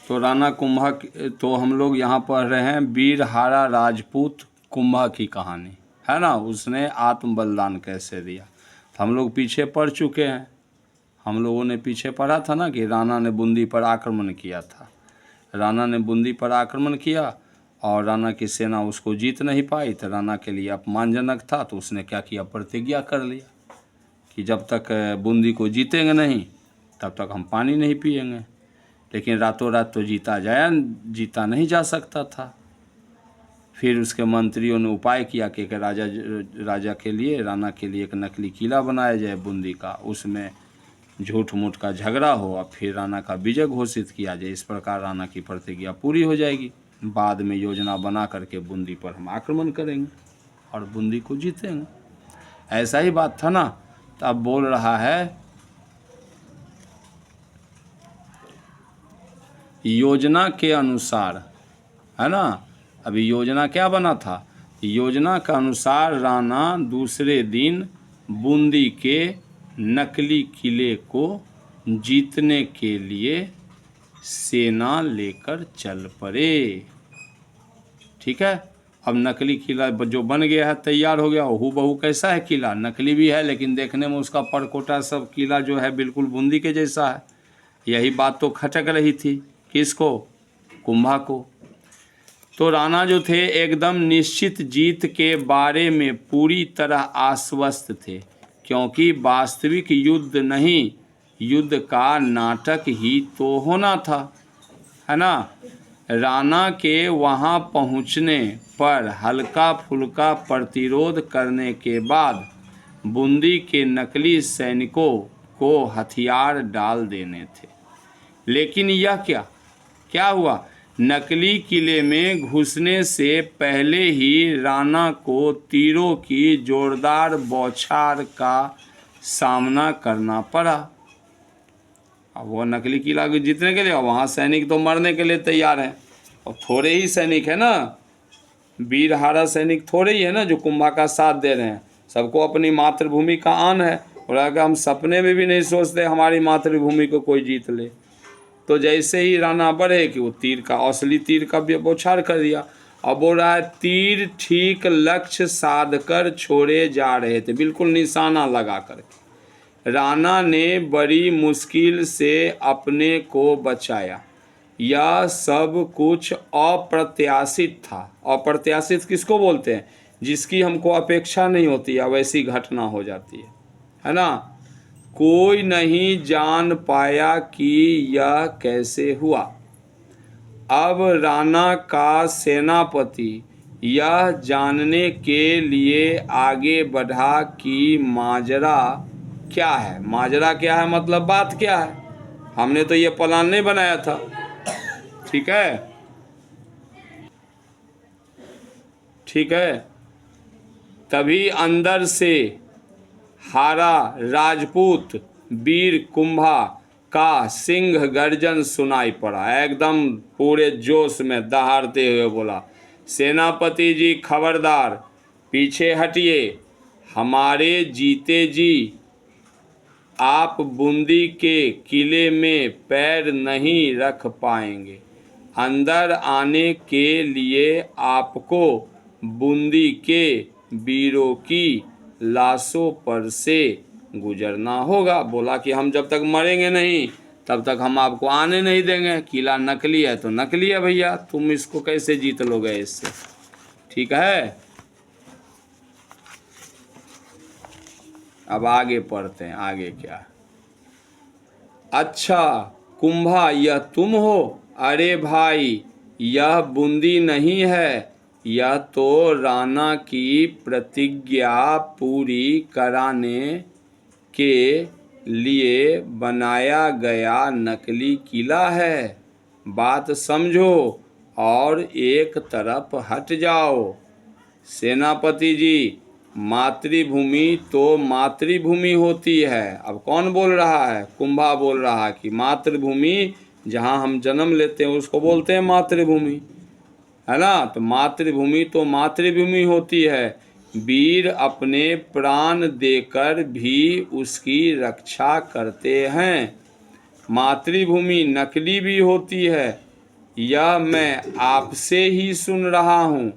तो राणा कुंभा तो हम लोग यहाँ पढ़ रहे हैं वीरहारा राजपूत कुंभा की कहानी, है ना। उसने आत्म बलिदान कैसे दिया, तो हम लोग पीछे पढ़ चुके हैं। हम लोगों ने पीछे पढ़ा था ना कि राणा ने बूंदी पर आक्रमण किया था। राणा ने बूंदी पर आक्रमण किया और राणा की सेना उसको जीत नहीं पाई, तो राणा के लिए अपमानजनक था। तो उसने क्या किया, प्रतिज्ञा कर लिया कि जब तक बूंदी को जीतेंगे नहीं तब तक हम पानी नहीं पिएंगे। लेकिन रातों रात तो जीता नहीं जा सकता था। फिर उसके मंत्रियों ने उपाय किया कि एक राजा के लिए, राणा के लिए एक नकली किला बनाया जाए बूंदी का, उसमें झूठ मूठ का झगड़ा हो और फिर राणा का विजय घोषित किया जाए। इस प्रकार राणा की प्रतिज्ञा पूरी हो जाएगी। बाद में योजना बना करके बूंदी पर हम आक्रमण करेंगे और बूंदी को जीतेंगे। ऐसा ही बात था ना। तो अब बोल रहा है योजना के अनुसार, है ना। अभी योजना क्या बना था, योजना के अनुसार राणा दूसरे दिन बूंदी के नकली किले को जीतने के लिए सेना लेकर चल पड़े। ठीक है। अब नकली किला जो बन गया है, तैयार हो गया, हूबहू कैसा है किला, नकली भी है लेकिन देखने में उसका परकोटा सब किला जो है बिल्कुल बूंदी के जैसा है। यही बात तो खटक रही थी किसको, कुंभा को। तो राणा जो थे एकदम निश्चित जीत के बारे में पूरी तरह आश्वस्त थे, क्योंकि वास्तविक युद्ध नहीं, युद्ध का नाटक ही तो होना था, है ना। राणा के वहां पहुंचने पर हल्का फुल्का प्रतिरोध करने के बाद बूंदी के नकली सैनिकों को हथियार डाल देने थे। लेकिन यह क्या हुआ, नकली किले में घुसने से पहले ही राणा को तीरों की जोरदार बौछार का सामना करना पड़ा। अब वो नकली किला को जीतने के लिए, वहाँ सैनिक तो मरने के लिए तैयार हैं, और थोड़े ही सैनिक है ना, वीरहारा सैनिक थोड़े ही है ना जो कुंभा का साथ दे रहे हैं। सबको अपनी मातृभूमि का आन है, और अगर हम सपने में भी नहीं सोचते हमारी मातृभूमि को कोई जीत ले। तो जैसे ही राणा बढ़े कि वो तीर का, असली तीर का बौछार कर दिया। अब बोल रहा है तीर ठीक लक्ष्य साध कर छोड़े जा रहे थे, बिल्कुल निशाना लगा कर। राणा ने बड़ी मुश्किल से अपने को बचाया। यह सब कुछ अप्रत्याशित था। अप्रत्याशित किसको बोलते हैं, जिसकी हमको अपेक्षा नहीं होती या वैसी घटना हो जाती है ना। कोई नहीं जान पाया कि यह कैसे हुआ। अब राणा का सेनापति यह जानने के लिए आगे बढ़ा कि माजरा क्या है। माजरा क्या है मतलब बात क्या है, हमने तो ये प्लान नहीं बनाया था। ठीक है, ठीक है। तभी अंदर से हारा राजपूत वीर कुंभा का सिंह गर्जन सुनाई पड़ा। एकदम पूरे जोश में दहाड़ते हुए बोला, सेनापति जी खबरदार, पीछे हटिए, हमारे जीते जी आप बूंदी के किले में पैर नहीं रख पाएंगे। अंदर आने के लिए आपको बूंदी के वीरों की लाशों पर से गुजरना होगा। बोला कि हम जब तक मरेंगे नहीं तब तक हम आपको आने नहीं देंगे। किला नकली है तो नकली है भैया, तुम इसको कैसे जीत लोगे इससे। ठीक है, अब आगे पढ़ते हैं, आगे क्या। अच्छा कुंभा, यह तुम हो? अरे भाई, यह बूंदी नहीं है, यह तो राणा की प्रतिज्ञा पूरी कराने के लिए बनाया गया नकली किला है। बात समझो और एक तरफ हट जाओ। सेनापति जी, मातृभूमि तो मातृभूमि होती है। अब कौन बोल रहा है, कुंभा बोल रहा है कि मातृभूमि जहाँ हम जन्म लेते हैं उसको बोलते हैं मातृभूमि, है ना। तो मातृभूमि तो मातृभूमि होती है, वीर अपने प्राण देकर भी उसकी रक्षा करते हैं। मातृभूमि नकली भी होती है, यह मैं आपसे ही सुन रहा हूँ।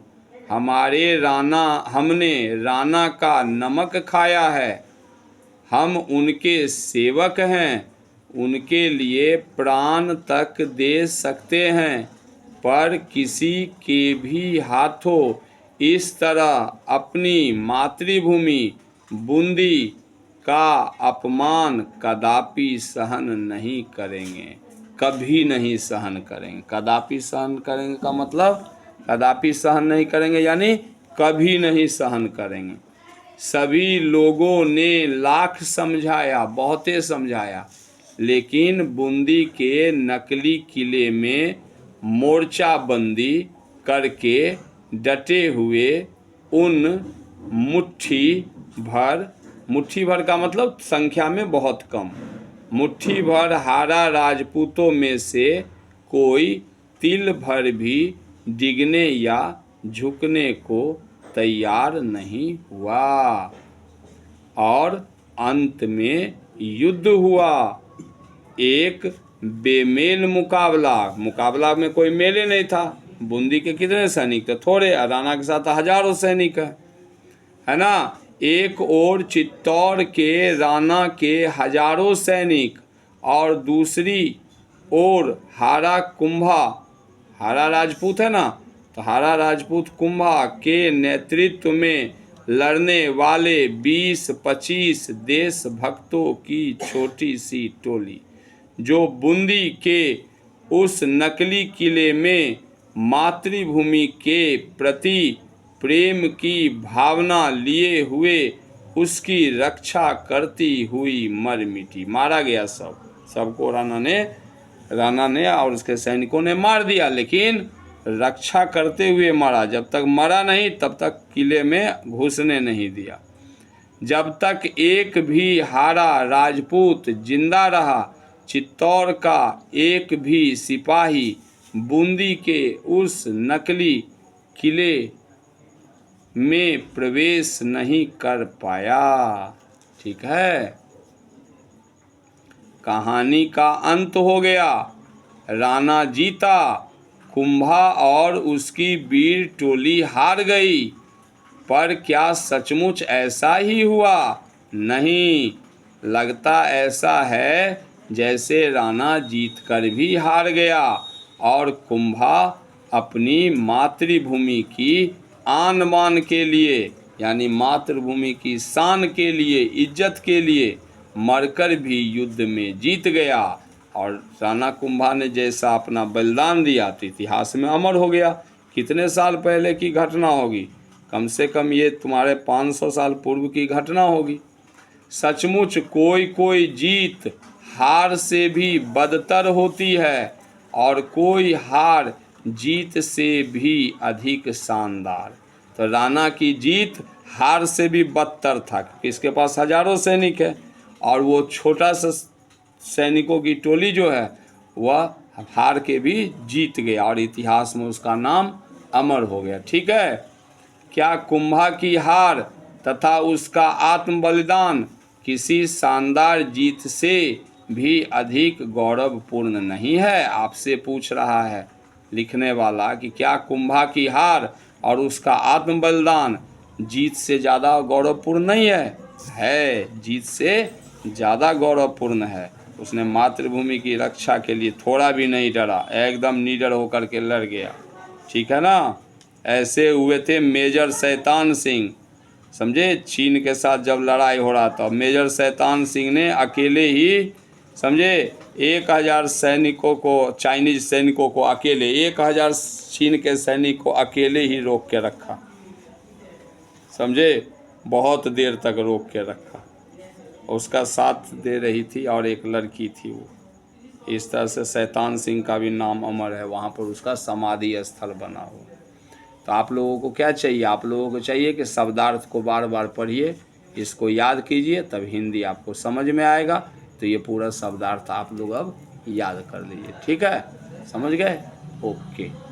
हमने राणा का नमक खाया है। हम उनके सेवक हैं, उनके लिए प्राण तक दे सकते हैं, पर किसी के भी हाथों इस तरह अपनी मातृभूमि बूंदी का अपमान कदापि सहन नहीं करेंगे। कभी नहीं सहन करेंगे। कदापि सहन करेंगे का मतलब कदापि सहन नहीं करेंगे यानी कभी नहीं सहन करेंगे। सभी लोगों ने लाख समझाया, बहुते समझाया, लेकिन बूंदी के नकली किले में मोर्चाबंदी करके डटे हुए उन मुट्ठी भर का मतलब संख्या में बहुत कम, मुट्ठी भर हारा राजपूतों में से कोई तिल भर भी डिगने या झुकने को तैयार नहीं हुआ और अंत में युद्ध हुआ। एक बेमेल मुकाबला में कोई मेले नहीं था। बूंदी के कितने सैनिक थे? थोड़े। राणा के साथ हजारों सैनिक है ना। एक ओर चित्तौड़ के राणा के हजारों सैनिक और दूसरी ओर हारा राजपूत है ना, तो हारा राजपूत कुंभा के नेतृत्व में लड़ने वाले 20-25 देशभक्तों की छोटी सी टोली, जो बूंदी के उस नकली किले में मातृभूमि के प्रति प्रेम की भावना लिए हुए उसकी रक्षा करती हुई मर मिटी। मारा गया सबको राणा ने और उसके सैनिकों ने मार दिया, लेकिन रक्षा करते हुए मारा। जब तक मरा नहीं तब तक किले में घुसने नहीं दिया। जब तक एक भी हारा राजपूत जिंदा रहा, चित्तौड़ का एक भी सिपाही बूंदी के उस नकली किले में प्रवेश नहीं कर पाया। ठीक है, कहानी का अंत हो गया। राणा जीता, कुंभा और उसकी वीर टोली हार गई। पर क्या सचमुच ऐसा ही हुआ? नहीं, लगता ऐसा है जैसे राणा जीतकर भी हार गया और कुंभा अपनी मातृभूमि की आन बान के लिए यानी मातृभूमि की शान के लिए, इज्जत के लिए मरकर भी युद्ध में जीत गया। और राणा कुंभा ने जैसा अपना बलिदान दिया तो इतिहास में अमर हो गया। कितने साल पहले की घटना होगी? कम से कम ये तुम्हारे 500 साल पूर्व की घटना होगी। सचमुच कोई जीत हार से भी बदतर होती है और कोई हार जीत से भी अधिक शानदार। तो राणा की जीत हार से भी बदतर था, क्योंकि इसके पास हजारों सैनिक है और वो छोटा सा सैनिकों की टोली जो है वह हार के भी जीत गया और इतिहास में उसका नाम अमर हो गया। ठीक है, क्या कुंभा की हार तथा उसका आत्म बलिदान किसी शानदार जीत से भी अधिक गौरवपूर्ण नहीं है? आपसे पूछ रहा है लिखने वाला कि क्या कुंभा की हार और उसका आत्म बलिदान जीत से ज़्यादा गौरवपूर्ण नहीं है? है, जीत से ज़्यादा गौरवपूर्ण है। उसने मातृभूमि की रक्षा के लिए थोड़ा भी नहीं डरा, एकदम निडर होकर के लड़ गया। ठीक है ना। ऐसे हुए थे मेजर शैतान सिंह, समझे। चीन के साथ जब लड़ाई हो रहा था, मेजर शैतान सिंह ने अकेले ही, समझे, 1000 सैनिकों को, चाइनीज सैनिकों को अकेले, 1000 चीन के सैनिक को अकेले ही रोक के रखा, समझे। बहुत देर तक रोक के रखा। उसका साथ दे रही थी और एक लड़की थी वो। इस तरह से शैतान सिंह का भी नाम अमर है, वहाँ पर उसका समाधि स्थल बना हुआ। तो आप लोगों को क्या चाहिए? आप लोगों को चाहिए कि शब्दार्थ को बार बार पढ़िए, इसको याद कीजिए, तब हिंदी आपको समझ में आएगा। तो ये पूरा शब्दार्थ आप लोग अब याद कर लीजिए। ठीक है, समझ गए? ओके।